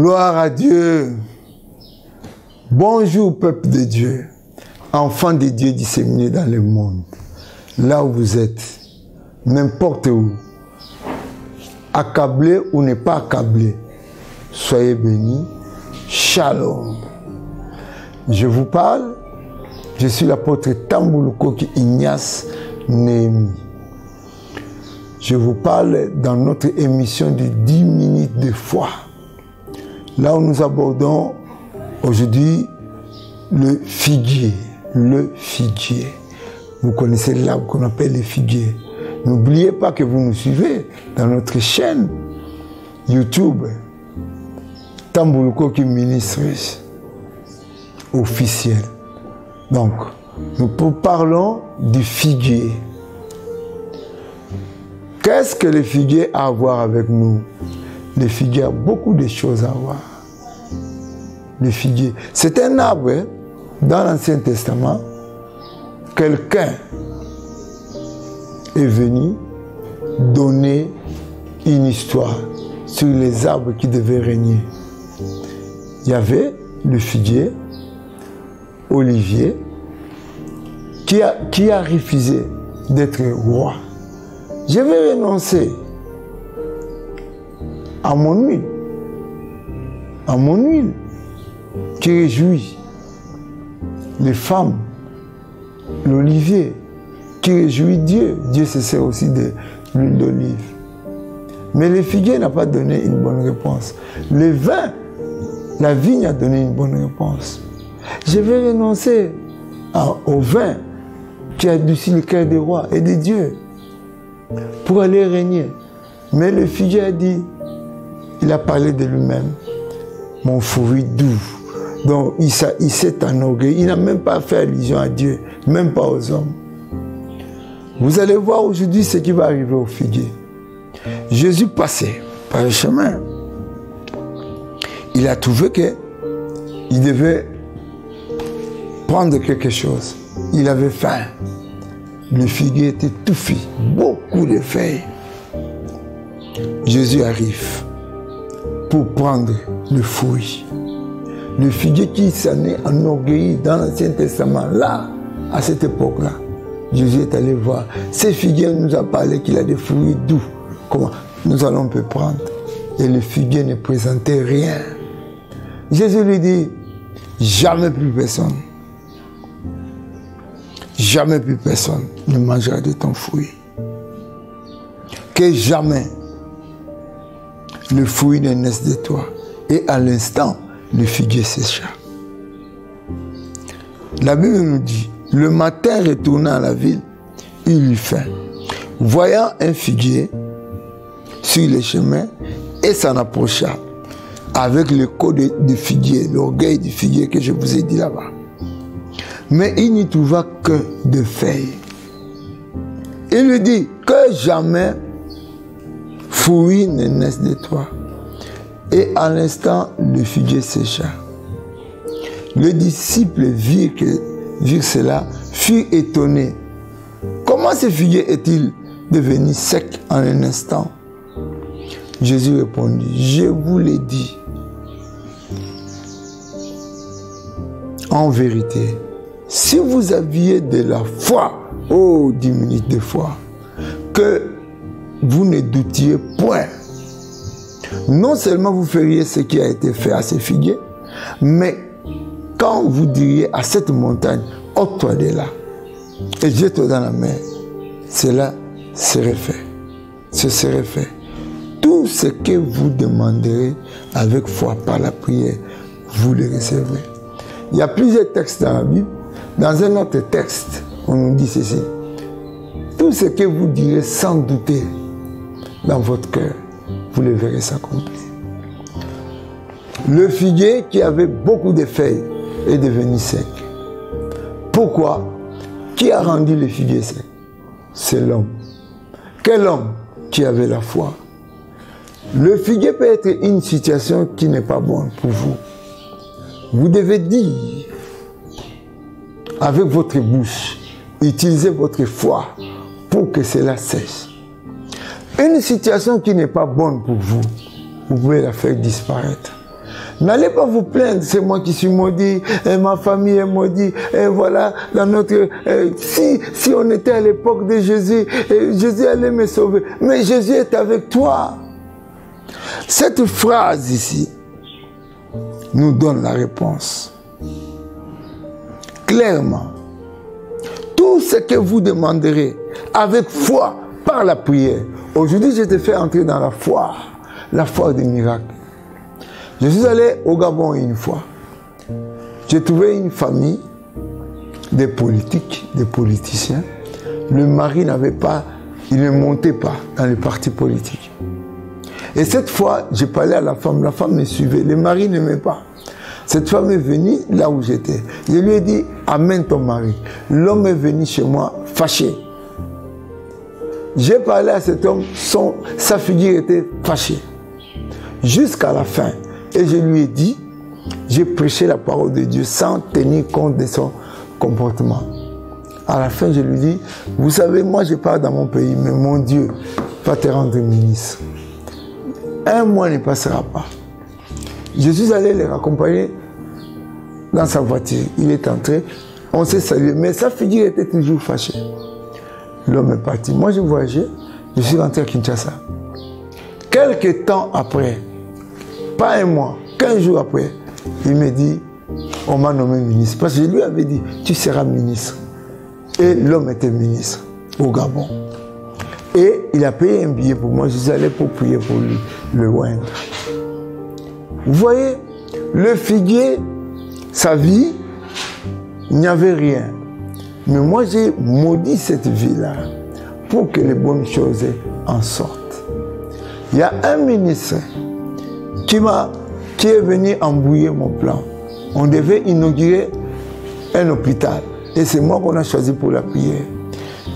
Gloire à Dieu. Bonjour peuple de Dieu, enfants de Dieu disséminés dans le monde, là où vous êtes, n'importe où, accablé ou n'est pas accablé, soyez bénis. Shalom. Je vous parle, je suis l'apôtre Tambulukoki Ignace Néhémie. Je vous parle dans notre émission de 10 minutes de foi. Là où nous abordons aujourd'hui le figuier. Le figuier. Vous connaissez l'arbre qu'on appelle le figuier. N'oubliez pas que vous nous suivez dans notre chaîne YouTube. Tambulukoki Ministries officiel. Donc, nous parlons du figuier. Qu'est-ce que le figuier a à voir avec nous? Le figuier a beaucoup de choses à voir. Le figuier, c'est un arbre, hein? Dans l'Ancien Testament, quelqu'un est venu donner une histoire sur les arbres qui devaient régner. Il y avait le figuier, Olivier, qui a refusé d'être roi. Je vais renoncer à mon huile qui réjouit les femmes, l'olivier qui réjouit Dieu. Dieu se sert aussi de l'huile d'olive. Mais le figuier n'a pas donné une bonne réponse. Le vin, la vigne a donné une bonne réponse. Je vais renoncer au vin qui adoucit le cœur des rois et des dieux pour aller régner. Mais le figuier a dit, il a parlé de lui-même, mon fruit doux. Donc il s'est enorgueilli, il n'a même pas fait allusion à Dieu, même pas aux hommes. Vous allez voir aujourd'hui ce qui va arriver au figuier. Jésus passait par le chemin. Il a trouvé qu'il devait prendre quelque chose. Il avait faim. Le figuier était touffi, beaucoup de feuilles. Jésus arrive pour prendre le fruit. Le figuier qui s'en est enorgueilli dans l'Ancien Testament, là, à cette époque-là, Jésus est allé voir. Ce figuier nous a parlé qu'il a des fruits doux. Comment nous allons peut prendre? Et le figuier ne présentait rien. Jésus lui dit, jamais plus personne ne mangera de ton fruit. Que jamais le fruit ne naisse de toi. Et à l'instant, le figuier sécha. La Bible nous dit, le matin retournant à la ville, il eut faim. Voyant un figuier sur le chemin, et s'en approcha avec le cône du figuier, l'orgueil du figuier que je vous ai dit là-bas. Mais il n'y trouva que de feuilles. Il lui dit, que jamais fruit ne naisse de toi. Et à l'instant, le figuier sécha. Les disciples virent cela, furent étonnés. Comment ce figuier est-il devenu sec en un instant? Jésus répondit, je vous l'ai dit. En vérité, si vous aviez de la foi, 10 minutes de foi, que vous ne doutiez point, non seulement vous feriez ce qui a été fait à ce figuier, mais quand vous diriez à cette montagne, ôte-toi de là et jette-toi dans la mer, cela serait fait. Ce serait fait. Tout ce que vous demanderez avec foi par la prière, vous le recevrez. Il y a plusieurs textes dans la Bible. Dans un autre texte, on nous dit ceci. Tout ce que vous direz sans douter dans votre cœur, vous le verrez s'accomplir. Le figuier qui avait beaucoup de feuilles est devenu sec. Pourquoi? Qui a rendu le figuier sec? C'est l'homme. Quel homme qui avait la foi? Le figuier peut être une situation qui n'est pas bonne pour vous. Vous devez dire avec votre bouche, utilisez votre foi pour que cela cesse. Une situation qui n'est pas bonne pour vous, vous pouvez la faire disparaître. N'allez pas vous plaindre, c'est moi qui suis maudit, et ma famille est maudite, et voilà, dans notre... si on était à l'époque de Jésus, Jésus allait me sauver. Mais Jésus est avec toi. Cette phrase ici nous donne la réponse. Clairement, tout ce que vous demanderez avec foi par la prière. Aujourd'hui, je te fais entrer dans la foi des miracles. Je suis allé au Gabon une fois. J'ai trouvé une famille, des politiques, des politiciens. Le mari n'avait pas, il ne montait pas dans les partis politiques. Et cette fois, j'ai parlé à la femme me suivait, le mari ne m'aimait pas. Cette femme est venue là où j'étais. Je lui ai dit, amène ton mari. L'homme est venu chez moi fâché. J'ai parlé à cet homme, sa figure était fâchée. Jusqu'à la fin. Et je lui ai dit, j'ai prêché la parole de Dieu sans tenir compte de son comportement. À la fin, je lui dis, vous savez, moi je pars dans mon pays, mais mon Dieu va te rendre ministre. Un mois ne passera pas. Je suis allé les raccompagner dans sa voiture. Il est entré, on s'est salué, mais sa figure était toujours fâchée. L'homme est parti. Moi, je voyageais, je suis rentré à Kinshasa. Quelques temps après, pas un mois, 15 jours après, il me dit, on m'a nommé ministre. Parce que je lui avais dit, tu seras ministre. Et l'homme était ministre au Gabon. Et il a payé un billet pour moi. Je suis allé pour prier pour lui, le oindre. Vous voyez, le figuier, sa vie, il n'y avait rien. Mais moi, j'ai maudit cette vie-là pour que les bonnes choses en sortent. Il y a un ministre qui est venu embrouiller mon plan. On devait inaugurer un hôpital. Et c'est moi qu'on a choisi pour la prière.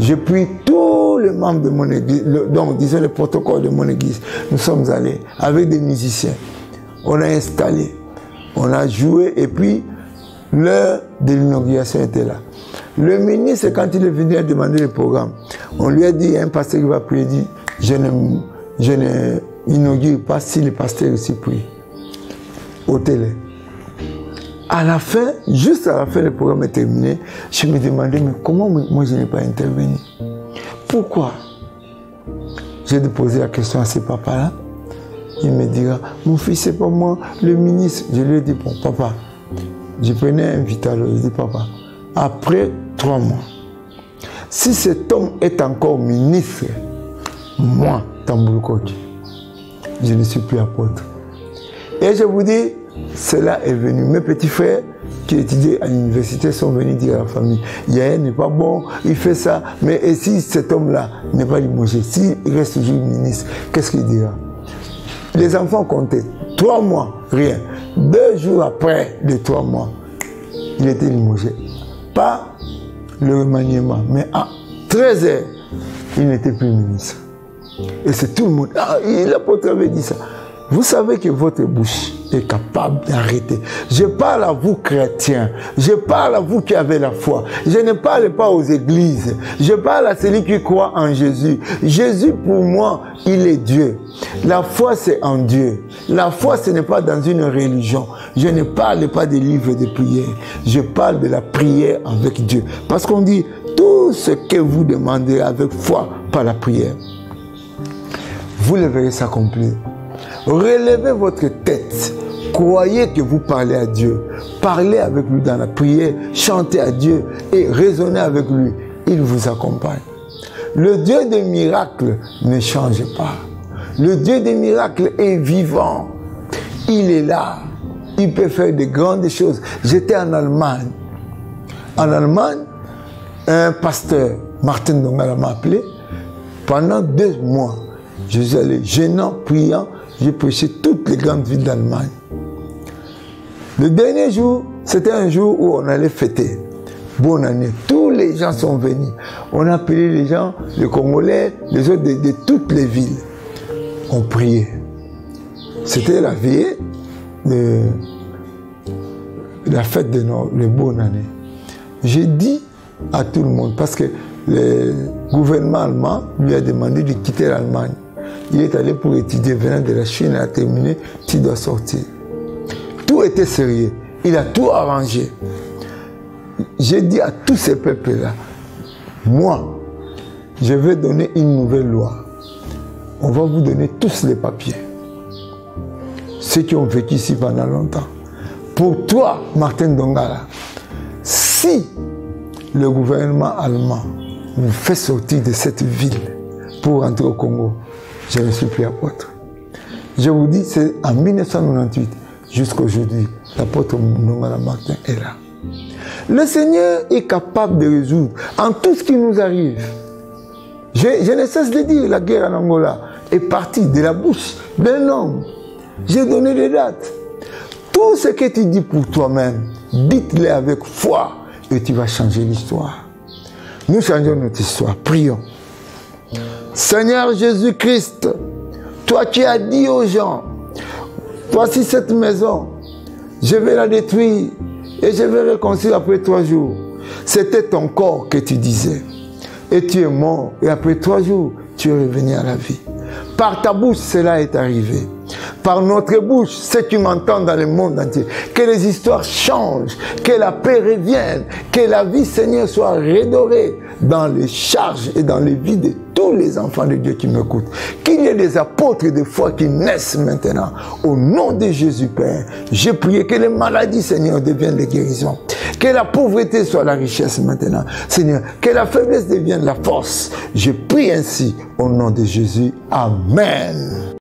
J'ai pris tous les membres de mon église, donc disons les protocoles de mon église. Nous sommes allés avec des musiciens. On a installé, on a joué et puis l'heure de l'inauguration était là. Le ministre, quand il est venu à demander le programme, on lui a dit, il y a un pasteur qui va prier, il dit, je n'inaugure pas si le pasteur aussi prie. Au télé. À la fin, juste à la fin, le programme est terminé, je me demandais, mais comment moi je n'ai pas intervenu? Pourquoi? J'ai posé la question à ce papa-là. Il me dira, mon fils, c'est pas moi, le ministre. Je lui ai dit, bon, papa, je prenais un Vitalo, je dis, papa, après 3 mois, si cet homme est encore ministre, moi, Tambulu Koki, je ne suis plus apôtre. Et je vous dis, cela est venu. Mes petits frères qui étudiaient à l'université sont venus dire à la famille, Yaya n'est pas bon, il fait ça, mais et si cet homme-là n'est pas limogé, s'il reste toujours ministre, qu'est-ce qu'il dira? Les enfants comptaient 3 mois, rien. 2 jours après les 3 mois, il était limogé. Pas le remaniement, mais à 13 h, il n'était plus ministre. Et c'est tout le monde. Ah, l'apôtre avait dit ça. Vous savez que votre bouche est capable d'arrêter. Je parle à vous chrétiens. Je parle à vous qui avez la foi. Je ne parle pas aux églises. Je parle à celui qui croit en Jésus. Jésus, pour moi, il est Dieu. La foi, c'est en Dieu. La foi, ce n'est pas dans une religion. Je ne parle pas des livres de prière. Je parle de la prière avec Dieu. Parce qu'on dit, tout ce que vous demandez avec foi par la prière, vous le verrez s'accomplir. Relevez votre tête. Croyez que vous parlez à Dieu. Parlez avec lui dans la prière. Chantez à Dieu et raisonnez avec lui. Il vous accompagne. Le Dieu des miracles ne change pas. Le Dieu des miracles est vivant. Il est là. Il peut faire de grandes choses. J'étais en Allemagne. En Allemagne, un pasteur, Martin Dongala, m'a appelé. Pendant 2 mois, je suis allé gênant, priant. J'ai prêché toutes les grandes villes d'Allemagne. Le dernier jour, c'était un jour où on allait fêter. Bonne année. Tous les gens sont venus. On a appelé les gens, les Congolais, les autres de toutes les villes. On priait. C'était la veille de la fête de la bonne année. J'ai dit à tout le monde, parce que le gouvernement allemand lui a demandé de quitter l'Allemagne. Il est allé pour étudier, venant de la Chine, il a terminé, tu dois sortir. tout était sérieux. Il a tout arrangé. J'ai dit à tous ces peuples-là, moi, je vais donner une nouvelle loi. On va vous donner tous les papiers. Ceux qui ont vécu ici pendant longtemps. Pour toi, Martin Dongala, si le gouvernement allemand vous fait sortir de cette ville pour rentrer au Congo, je ne suis plus apôtre. Je vous dis, c'est en 1998 jusqu'à aujourd'hui, l'apôtre Dongala Martin est là. Le Seigneur est capable de résoudre en tout ce qui nous arrive. Je ne cesse de dire, la guerre en Angola est partie de la bouche d'un homme. J'ai donné des dates. Tout ce que tu dis pour toi-même, dites-le avec foi et tu vas changer l'histoire. Nous changeons notre histoire. Prions. Seigneur Jésus-Christ, toi qui as dit aux gens, voici cette maison, je vais la détruire et je vais reconstruire après 3 jours. C'était ton corps que tu disais. Et tu es mort et après 3 jours, tu es revenu à la vie. Par ta bouche, cela est arrivé. Par notre bouche, c'est que tu m'entends dans le monde entier. Que les histoires changent, que la paix revienne, que la vie, Seigneur, soit redorée dans les charges et dans les vies de tous les enfants de Dieu qui m'écoutent. Qu'il y ait des apôtres de foi qui naissent maintenant. Au nom de Jésus, Père, j'ai prié que les maladies, Seigneur, deviennent des guérisons. Que la pauvreté soit la richesse maintenant. Seigneur, que la faiblesse devienne la force. Je prie ainsi au nom de Jésus. Amen.